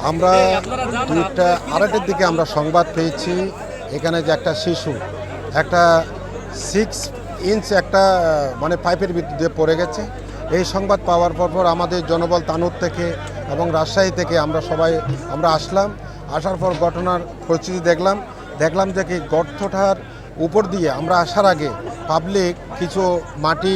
আমরা আড়াইটের দিকে আমরা সংবাদ পেয়েছি এখানে যে একটা শিশু একটা 6 ইঞ্চ একটা মানে পাইপের ভিতরে পড়ে গেছে। এই সংবাদ পাওয়ার পর আমাদের জনবল তানুর থেকে এবং রাজশাহী থেকে আমরা সবাই আসলাম। আসার পর ঘটনার পরিস্থিতি দেখলাম যে কি গর্তটার উপর দিয়ে আমরা আসার আগে পাবলিক কিছু মাটি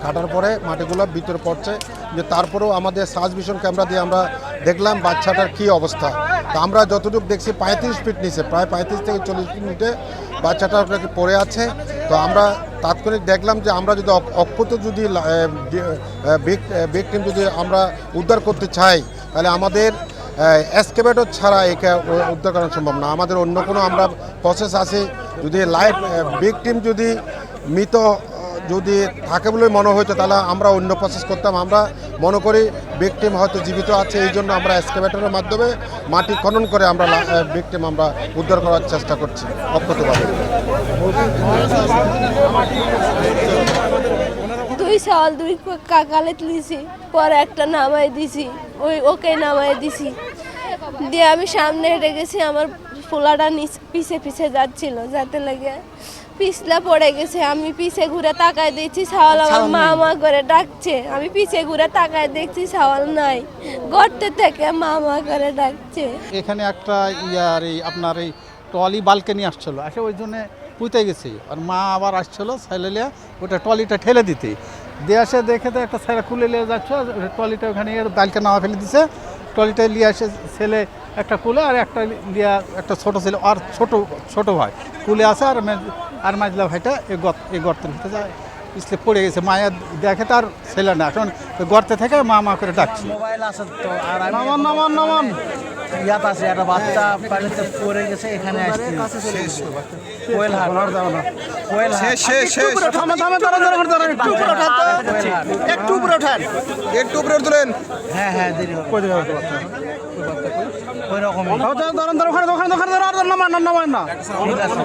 কাটার পরে মাটিগুলো ভিতরে পড়ছে, যে তারপরেও আমাদের সার্চ ভিশন ক্যামেরা দিয়ে আমরা দেখলাম বাচ্চাটার কি অবস্থা। তো আমরা যতটুকু দেখছি 35 ফিট নিচে, প্রায় 35 থেকে 40 ফিট নিচে বাচ্চাটা পড়ে আছে। তো আমরা তাৎক্ষণিক দেখলাম যে আমরা যদি অক্ষত যদি ভিকটিম যদি আমরা উদ্ধার করতে চাই, তাহলে আমাদের এক্সকেভেটর ছাড়া একে উদ্ধার করা সম্ভব না। আমাদের অন্য কোনো আমরা প্রসেস আছে, যদি লাইভ ভিকটিম যদি মৃত যদি থাকে বলে মনে হইতো তাহলে আমরা অন্য প্রসেস করতাম। আমরা মনে করি ভিকটিম হয়তো জীবিত আছে, এই জন্য আমরা এক্সকেভেটরের মাধ্যমে মাটি খনন করে আমরা ভিকটিম আমরা উদ্ধার করার চেষ্টা করছি অক্ষতভাবে। দুই সাল দুই কাকালে তুলিছি, পরে একটা নামাই দিছি, ওকে নামাই দিছি দিয়ে আমি সামনে হেঁটে গেছি। আমার পোলাটা পিছে পিছে যাচ্ছিল, যাতে লাগে পিছলা পড়ে গেছে। আমি পিছে ঘুরে তাকায় দেখছি সাওয়াল আমার মামা করে ডাকছে। আমি পিছে ঘুরে তাকায় দেখছি সাওয়াল নাই, গর্তে থেকে মামা করে ডাকছে। এখানে একটা আপনার এই ট্রলি বালকানি আসছিল, আসে ওই জন্য পুঁতে গেছে। আর মা আবার আসছিল সাইলেলিয়া ওটা ট্রলিটা ঠেলে দিতে দিয়ে আসে, দেখে তো একটা ছেলে খুলে নিয়ে যাচ্ছে, ট্রলিটা ওখানে বালকা নামা ফেলে দিছে। ট্রলিটা নিয়ে আসে ছেলে একটা কুলে আর একটা লিয়া একটা ছোটো ছেলে আর ছোট ভাই কুলে আসে। আর মাঝলা ভাইটা এই গর্তের ভিতরে যায়, পিছলে পড়ে গেছে। মায়া দেখে তার ছেলে না, এখন গর্তে থেকে মা করে ডাকছে। মোবাইল আছে তো, আর নামান ইয়াত আছে একটা বাচ্চা পানিতে পড়ে গেছে, এখানে আসছে একটু উপরে তোলেন। হ্যাঁ দেরি ওই রকম নামান না ঠিক আছে।